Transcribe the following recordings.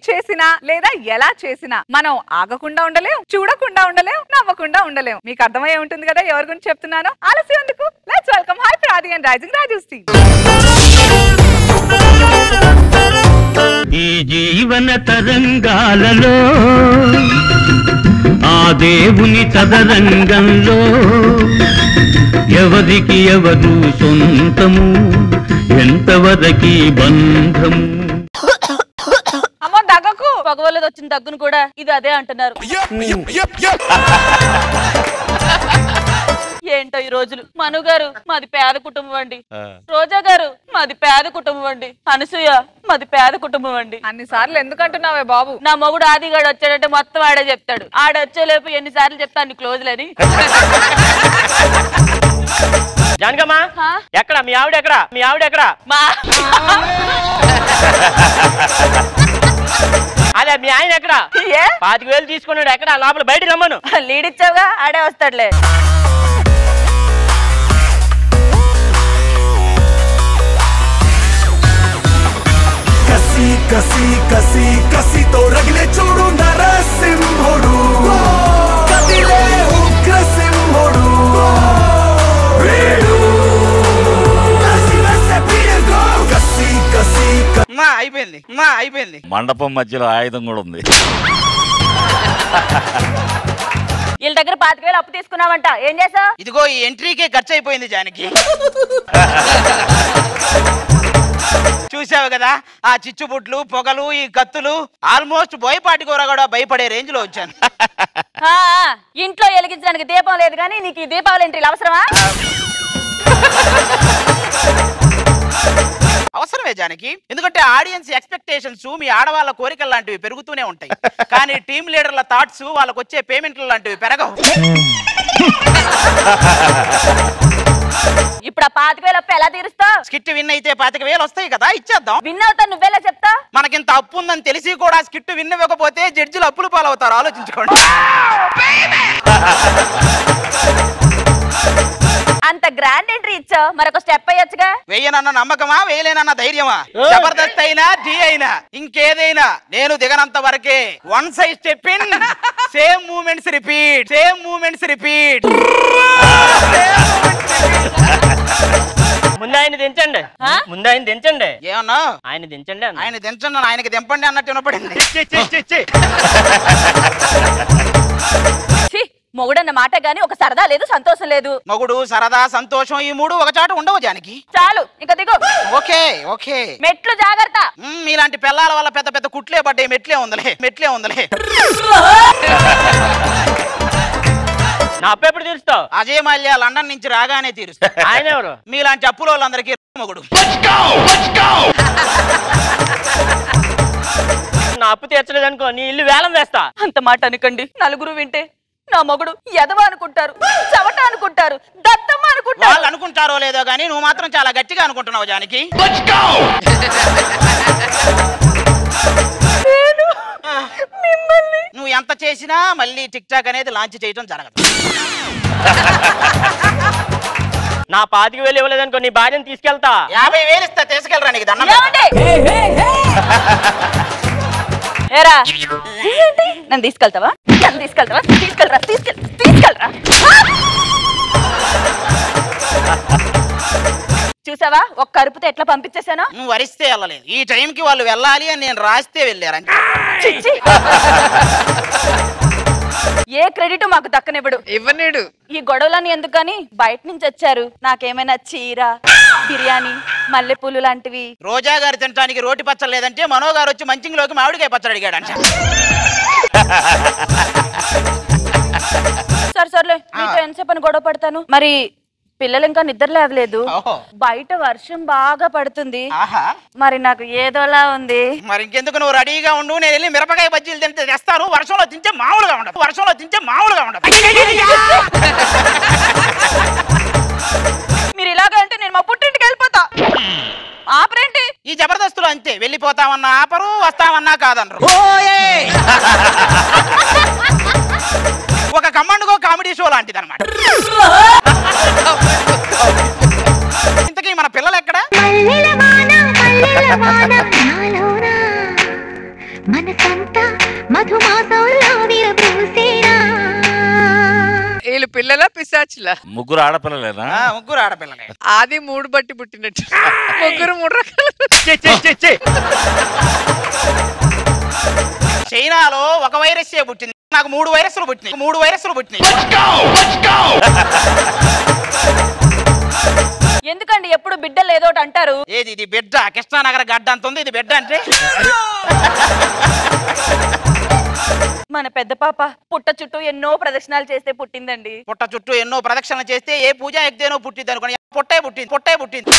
చేసినా లేదా ఎలా చేసినా మనం ఆగకుండా ఉండలేం, చూడకుండా ఉండలేం, నవ్వకుండా ఉండలేం. మీకు అర్థమయ్యే ఉంటుంది కదా ఎవరి గురించి చెప్తున్నానో. ఆలస్యం ఎందుకు, లెట్స్ వెల్కమ్ హై ప్రాది అండ్ రైజింగ్ రాజుశ్రీ. ఈ జీవన తరంగాలలో ఆ దేవుని చదరంగంలో ఎవరికి ఎవరు సొంతము, ఎంతవరకి బంధము. అమ్మో దగ్గకు, పగవలేదు వచ్చిన దగ్గును కూడా ఇది అదే అంటున్నారు. ఏంటో ఈ రోజులు. మను గారు మాది పేద కుటుంబం అండి, రోజా గారు మాది పేద కుటుంబం అండి, అనసూయ మాది పేద కుటుంబం అండి. అన్నిసార్లు ఎందుకు అంటున్నావే బాబు? నా మొగుడు ఆదిగాడు వచ్చాడంటే మొత్తం ఆడే చెప్తాడు. ఆడొచ్చేలేపు ఎన్నిసార్లు చెప్తాను క్లోజ్లని. జానకమ్మా ఎక్కడ మీ ఆవిడ? ఎక్కడ మీ ఆవిడ? ఎక్కడ అదే మీ ఆయన ఎక్కడ? 25,000 తీసుకున్నాడు. ఎక్కడ? లోపల బయట రమ్మను. లీడ్ ఇచ్చావుగా, ఆడే వస్తాడులే. కసి కసి కసి కసితో రగిలే చూడు నరసింహుడు, కదిలే ఉగ్రసింహుడు వీడు. కసి కసి మా అయిపోయింది, మా అయిపోయింది. మండపం మధ్యలో ఆయుధం కూడా ఉంది. వీళ్ళ దగ్గర 25,000 అప్పు తీసుకున్నావంట, ఏం చేసావు? ఇదిగో ఈ ఎంట్రీకే ఖర్చు అయిపోయింది జానకి. చూసావు కదా ఆ చిచ్చుబుట్లు, పొగలు, ఈ కత్తులు. ఆల్మోస్ట్ బోయపాటి కూర కూడా భయపడే రేంజ్ లో వచ్చాను. ఇంట్లో వెలిగించడానికి దీపం లేదు కానీ నీకు ఈ దీపావళి ఎంట్రీలు అవసరమా? అవసరమే జానకి, ఎందుకంటే ఆడియన్స్ ఎక్స్పెక్టేషన్స్ మీ ఆడవాళ్ళ కోరికలు లాంటివి పెరుగుతూనే ఉంటాయి, కానీ టీమ్ లీడర్ల థాట్స్ వాళ్ళకు వచ్చే పేమెంట్లు లాంటివి పెరగవు. ఇప్పుడు ఆ 25,000 అప్పు ఎలా తీరుస్తావు? స్కిట్ విన్ అయితే 25,000 వస్తాయి కదా, ఇచ్చేద్దాం. విన్ అవుతా నువ్వేలా చెప్తా? మనకింత అప్పు ఉందని తెలిసి కూడా స్కిట్ విన్ ఇవ్వకపోతే జడ్జిలు అప్పులు పాలవుతారు, ఆలోచించుకోండి. అంత గ్రాండ్ ఎంట్రీ ఇచ్చావు, మరొక స్టెప్ అయ్యొచ్చుగా. వేయనన్న నమ్మకమా, వేయలేనన్న ధైర్యమా? జబర్దస్త్ అయినా ఢీ అయినా ఇంకేదైనా నేను దిగనంత వరకే. One side step in, same moments repeat, same moments repeat. ముందు ఆయన దించండి, ముందు ఆయన దించండి. ఏమన్నా? ఆయన దించండి. ఆయన దించండి, ఆయనకి దింపండి అన్నట్టు వినపడింది. మొగుడన్న మాట గాని ఒక సరదా లేదు, సంతోషం లేదు. మొగుడు, సరదా, సంతోషం ఈ మూడు ఒక చాట ఉండవు జానకి. చాలు, ఇంకా దిగు. Okay okay. మెట్లు జాగ్రత్త. మీలాంటి పిల్లల వల్ల పెద్ద పెద్ద కుట్లే పడ్డాయి. మెట్లే ఉందలే, మెట్లే ఉందలే. నా అప్పు ఎప్పుడు తీరుస్తావు? అజయ్ మాల్యా లండన్ నుంచి రాగానే తీరుస్తా. ఆయన ఎవరు? మీలాంటి అప్పుల వాళ్ళందరికీ మొగుడు. నా అప్పు తీర్చలేదు అనుకో, నీ ఇల్లు వేలం వేస్తా. అంత మాట అనకండి, నలుగురు వింటే నా మొగుడు ఎదవ అనుకుంటారు, చవట అనుకుంటారు, దత్తమ్మ అనుకుంటారు. వాళ్ళు అనుకుంటారో లేదో గానీ నువ్వు మాత్రం చాలా గట్టిగా అనుకుంటున్నావు జానకి. నువ్వు ఎంత చేసినా మళ్ళీ టిక్ టాక్ అనేది లాంచ్ చేయడం జరగదు. నా 25,000 ఇవ్వలేదనుకో నీ భార్యను తీసుకెళ్తా. 50,000 ఇస్తా, తీసుకెళ్ళరా నీకు దండం. ఏరా నన్ను తీసుకెళ్తావా? నన్ను తీసుకెళ్తావా? తీసుకెళ్ళరా, తీసుకెళ్ళరా. చూసావా ఒక్క అరుపుతో ఎట్లా పంపించేశాను? నువ్వు వరిస్తే వెళ్ళలేదు, ఈ టైంకి వాళ్ళు వెళ్ళాలి అని నేను రాస్తే వెళ్ళారంటే. ఏ క్రెడిట్ మాకు దక్కనివ్వడు, ఇవ్వనేడు. ఈ గొడవలని ఎందుకని బయట నుంచి వచ్చారు. నాకేమైనా చీర, బిర్యానీ, మల్లెపూలు లాంటివి. రోజా గారు తినడానికి రోటి పచ్చడి లేదంటే మనో గారు వచ్చి మంచింగ్లోకి మామిడికాయ పచ్చడి అడిగాడంట. సర్లే, మీతో ఎంతసేపు అని గొడవ పడతాను. మరి పిల్లలు ఇంకా నిద్ర లేవలేదు, బయట వర్షం బాగా పడుతుంది, మరి నాకు ఏదోలా ఉంది. మరి ఇంకెందుకు నువ్వు రెడీగా ఉండు, నేను వెళ్ళి మిరపకాయ బజ్జీలు తింటే తెస్తాను. వర్షంలో తింటే మామూలుగా ఉండదు, వర్షంలో తింటే మామూలుగా ఉండదు. మీరు ఇలాగ అంటే నేను మా పుట్టింటికి వెళ్ళిపోతా. ఆపరేంటి? ఈ జబర్దస్తులు అంతే, వెళ్ళిపోతామన్నా ఆపరు, వస్తామన్నా కాదనరు. ఒక కమాండ్గో కామెడీ షో లాంటిది అనమాట. ఇంతకీ మన పిల్లలు ఎక్కడ? మన వీళ్ళు పిల్లల పిశాచులా? ముగ్గురు ఆడపిల్లలేనా? ముగ్గురు ఆడపిల్లలే. అది 3 బట్టి పుట్టినట్టు. ముగ్గురు 3 రకాలు. చైనాలో ఒక వైరస్ పుట్టింది, నాకు 3 వైరస్లు పుట్టినాయి. 3 వైరస్లు పుట్టినాయి. ఎందుకండి ఎప్పుడు బిడ్డలు ఏదో ఒకటి అంటారు? ఏది ఇది బిడ్డ? కృష్ణానగర్ గడ్డ అంత ఉంది, ఇది బిడ్డ అంటే? మన పెద్ద పాప పుట్ట చుట్టూ ఎన్నో ప్రదక్షిణాలు చేస్తే పుట్టిందండి. పుట్ట చుట్టూ ఎన్నో ప్రదక్షిణలు చేస్తే ఏ పూజ ఎగ్దేనో పుట్టింది అనుకోని పుట్టే పుట్టింది.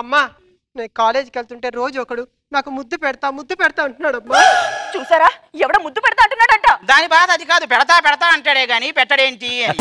అమ్మా నేను కాలేజీకి వెళ్తుంటే రోజు ఒకడు నాకు ముద్దు పెడతా అంటున్నాడు. అమ్మా చూసారా, ఎవడ ముద్దు పెడతా అంటున్నాడంట. దాని బాధ అది కాదు, పెడతా అంటాడే గాని పెట్టడేంటి అని.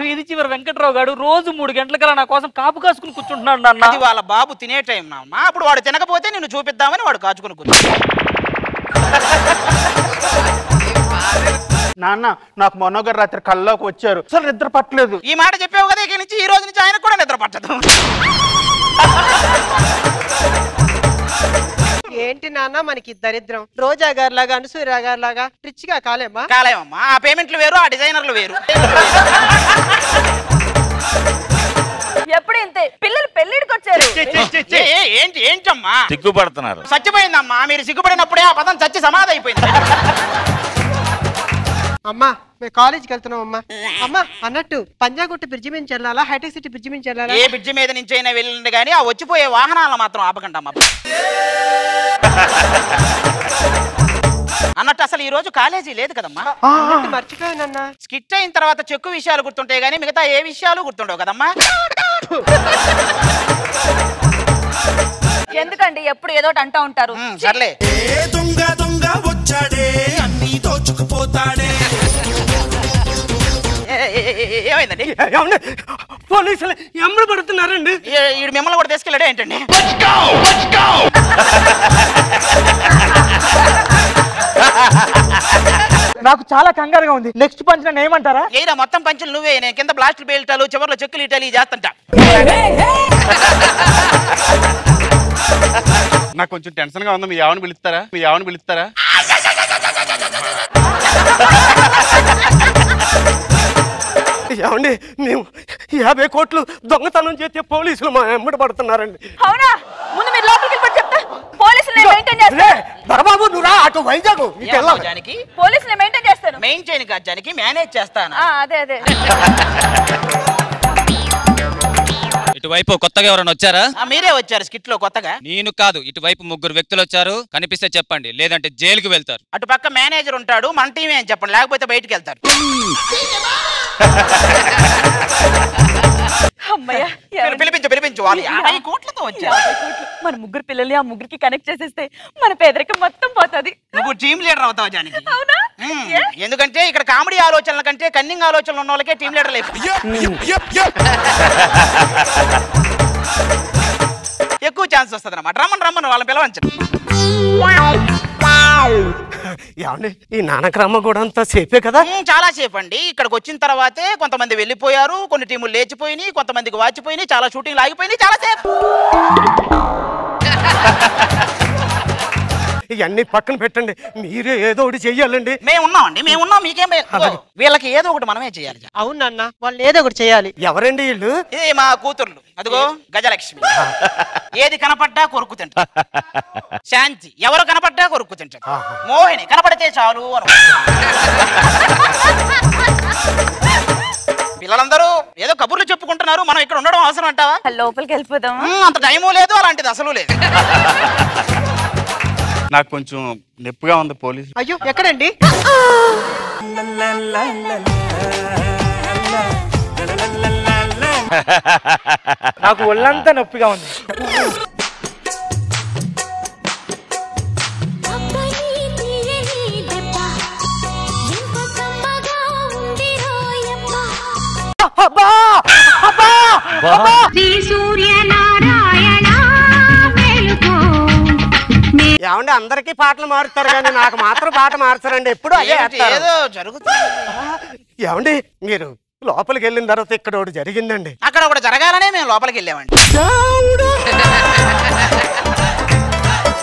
వీధి చివరి వెంకట్రావు గారు రోజు 3 గంటలకల్లా నా కోసం కాపు కాసుకుని కూర్చుంటున్నాడు నాన్న. అది వాళ్ళ బాబు తినే టైం నాన్న. అప్పుడు వాడు తినకపోతే నిన్ను చూపిద్దామని వాడు కాచుకుని కూర్చున్నాడు. నాన్న నాకు మనోగర్ రాత్రి కల్లోకి వచ్చారు, అసలు నిద్ర పట్టలేదు. ఈ మాట చెప్పావు కదా, ఇక నుంచి ఈ రోజు నుంచి ఆయన కూడా నిద్ర పట్టదు. ఏంటి నాన్న మనకి దరిద్రం? రోజా గారి లాగా అనసూయ గారి లాగా రిచ్ గా కాలేమా? ఆ పేమెంట్లు వేరు, ఆ డిజైనర్లు వేరు. ఎప్పుడు ఇంతే, పిల్లలు పెళ్లిడికి వచ్చారు. ఏంటమ్మా సిగ్గుపడుతున్నారు? చచ్చిపోయిందమ్మా. మీరు సిగ్గుపడినప్పుడే ఆ పదం చచ్చి సమాధి అయిపోయింది. అమ్మా మేము కాలేజీకి వెళ్తున్నాం అమ్మా. అమ్మా అన్నట్టు పంజాగుట్ట బ్రిడ్జి మీద వెళ్ళాలా, హైటెక్ సిటీ బ్రిడ్జి మీద వెళ్ళాలా? ఏ బ్రిడ్జి మీద నుంచి అయినా వెళ్ళండి కానీ ఆ వచ్చిపోయే వాహనాలను మాత్రం ఆపకండి అమ్మా. అన్నట్టు అసలు ఈ రోజు కాలేజీ లేదు కదమ్మా. మర్చిపోయానన్నా. స్కిట్ అయిన తర్వాత చెక్కు విషయాలు గుర్తుంటాయి కానీ మిగతా ఏ విషయాలు గుర్తుండవు కదమ్మా. ఎందుకండి ఎప్పుడు ఏదో అంటా ఉంటారు? సర్లే. దొంగ వచ్చాడే అన్ని దోచుకుపోతాడే. ఏమైందండి? పోలీసులు ఎమ్మడి పడుతున్నారండి. ఈడు మిమ్మల్ని కూడా తీసుకెళ్ళాడే ఏంటండి? నాకు చాలా కంగారుగా ఉంది. నెక్స్ట్ పంచ్ నన్ను ఏమంటారా? ఏరా మొత్తం పంచులు నువ్వే, నేను కింద బ్లాస్టులు పేల్టాలు చివర్లో చెక్కులు ఇటాలి చేస్తుంటా. నాకు కొంచెం టెన్షన్ గా ఉంది. మీ ఆవిడని పిలుస్తారా? ఏమండి మేము 50 కోట్లు దొంగతనం చేస్తే పోలీసులు మా ఎమ్మడి పడుతున్నారండి. అవునా? ముందు మీరు లోపలికి వెళ్ళి చెప్తా. పోలీసులు మెయింటైన్ చేస్తారు. దొరబాబు నువ్వు రా, అటు వైజాగ్ పోలీసులు మెయింటైన్ చేస్తారు. మెయిన్ చేయని కాజానికి మేనేజ్ చేస్తాను. అదే ఇటువైపు కొత్తగా ఎవరైనా వచ్చారా? మీరే వచ్చారు స్కిట్ లో కొత్తగా. నేను కాదు, ఇటువైపు 3 వ్యక్తులు వచ్చారు. కనిపిస్తే చెప్పండి, లేదంటే జైలుకి వెళ్తారు. అటు పక్క మేనేజర్ ఉంటాడు, మన టీమే అని చెప్పండి, లేకపోతే బయటికి వెళ్తారు. పిలిపించు వాళ్ళు 50 కోట్లతో వచ్చారు. మన 3 పిల్లల్ని ఆ 3కి కనెక్ట్ చేసేస్తే మన పేదరికం మొత్తం పోతుంది. నువ్వు టీమ్ లీడర్ అవుతావు జానికి. ఎందుకంటే ఇక్కడ కామెడీ ఆలోచనల కంటే కన్నింగ్ ఆలోచనలు ఉన్న వాళ్ళకే టీమ్ లీడర్ ఎక్కువ ఛాన్స్ వస్తుంది అన్నమాట. రమ్మని వాళ్ళని పిలవంచండి. ఈ నానక్రమ కూడా అంతా సేఫే కదా? చాలా సేఫ్ అండి. ఇక్కడికి వచ్చిన తర్వాతే కొంతమంది వెళ్ళిపోయారు, కొన్ని టీములు లేచిపోయినాయి, కొంతమందికి వాచిపోయినాయి, చాలా షూటింగ్లు ఆగిపోయినాయి. చాలా సేఫ్. ఇవన్నీ పక్కన పెట్టండి, మీరే ఏదో ఒకటి చెయ్యాలండి. మేమున్నాం, మీకేం వీళ్ళకి ఏదో ఒకటి మనమే చేయాలి. అవునన్న, వాళ్ళు ఏదో ఒకటి చేయాలి. ఎవరండి వీళ్ళు? ఇది మా కూతుర్లు. అదిగో గజలక్ష్మి, ఏది కనపడ్డా కొరుకు తింటారు. శాంతి ఎవరు కనపడ్డా కొరుకు తింటారు. మోహిని కనపడితే చాలు అను. పిల్లలందరూ ఏదో కబుర్లు చెప్పుకుంటున్నారు, మనం ఇక్కడ ఉండడం అవసరం అంటావా? లోపలికి వెళ్ళిపోదాం. అంత టైము లేదు, అలాంటిది అసలు లేదు. నాకు కొంచెం నొప్పిగా ఉంది పోలీసు. అయ్యో ఎక్కడండి? నాకు ఒళ్ళంతా నొప్పిగా ఉంది. ఏమండి అందరికి పాటలు మారుతారు కానీ నాకు మాత్రం పాట మార్చారండి. ఎప్పుడు అదే ఏదో జరుగుతుంది. ఏమండి మీరు లోపలికి వెళ్ళిన తర్వాత ఇక్కడ ఒకటి జరిగిందండి. అక్కడ ఒకటి జరగాలనే మేము లోపలికి వెళ్ళామండి.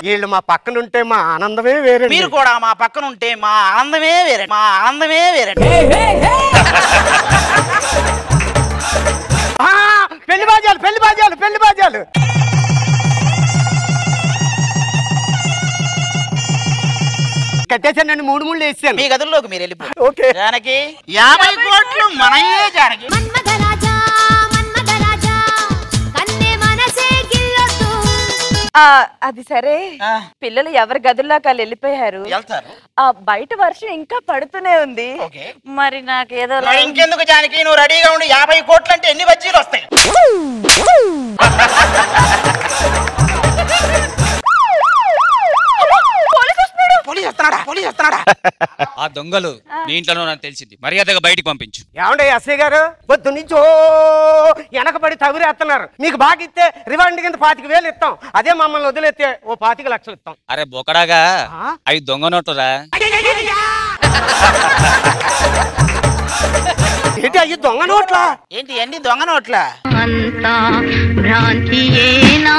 వీళ్ళు మా పక్కన ఉంటే మా ఆనందమే వేరే. మీరు కూడా మా పక్కన ఉంటే మా ఆనందమే వేరే, మా ఆనందమే వేరే. పెళ్లి బాజాలు, పెళ్లి బాజాలు, పెళ్లి బాజాలు. కట్టేసాను, 3 ముళ్ళు వేసాను. మీ గదుల్లోకి మీరు వెళ్ళిపోయి. ఓకే. జానకి 50 కోట్లు మనయే జానకి. అది సరే, పిల్లలు ఎవరి గదుల్లోకి వాళ్ళు వెళ్ళిపోయారు. బయట వర్షం ఇంకా పడుతూనే ఉంది. మరి నాకేదో ఇంకెందుకు జానకి, నువ్వు రెడీగా ఉండి 50 కోట్లు అంటే ఎన్ని బజ్జీలు వస్తాయి? ఆ దొంగలు నీ ఇంట్లో నాకు తెలిసింది, మర్యాదగా బయటికి పంపించు. ఏమండే ఎస్ఐ గారు, పొద్దు నుంచో వెనకబడి తగురేస్తున్నారు. మీకు బాగా ఇస్తే రివాండ్ కింద 25,000 ఇస్తాం. అదే మమ్మల్ని వదిలేస్తే ఓ 25 లక్షలు ఇస్తాం. అరే బొకడాగా, అవి దొంగ నోటురా. ఏంటి అయ్యి దొంగ నోట్లా? ఏంటి అన్ని దొంగ నోట్లా? అంతా భ్రాంతియేనా,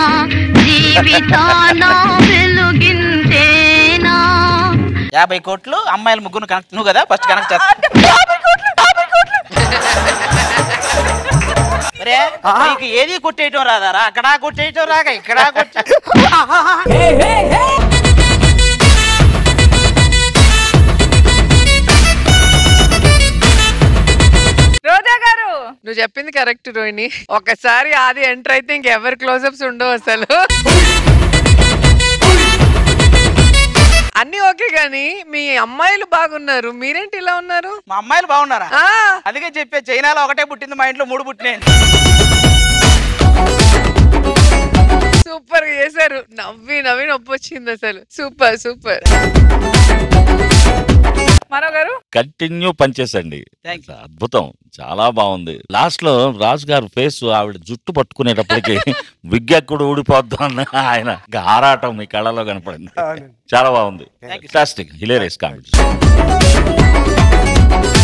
జీవితాన వెలుగింతేనా. 50 కోట్లు అమ్మాయిలు ముగ్గురు కనెక్ట్, నువ్వు కదా ఫస్ట్ కనెక్ట్ చేస్తా. నీకు ఏది కొట్టేయటం రాదారా? అక్కడ కొట్టేయటం రాక ఇక్కడ రోజా గారు, నువ్వు చెప్పింది కరెక్ట్ రోహిణి. ఒకసారి ఆది ఎంటర్ అయితే ఇంకెవరి క్లోజప్స్ ఉండవు అసలు. అన్ని ఓకే గానీ మీ అమ్మాయిలు బాగున్నారు, మీరేంటి ఇలా ఉన్నారు? మా అమ్మాయిలు బాగున్నారా? అందుకే చెప్పే, చైనాలో ఒకటే పుట్టింది, మా ఇంట్లో 3 పుట్టినాయి. సూపర్ చేశారు, నవ్వి నవ్వి నొప్పి వచ్చింది అసలు. Super super. మనో గారు కంటిన్యూ పనిచేసండి, అద్భుతం, చాలా బాగుంది. లాస్ట్ లో రాజు గారు ఫేస్, ఆవిడ జుట్టు పట్టుకునేటప్పటికి విగ్గెక్కుడు ఊడిపోద్దు అన్న ఆయన ఆరాటం మీ కళ్ళలో కనపడింది. చాలా బాగుంది. Fantastic, hilarious comedy.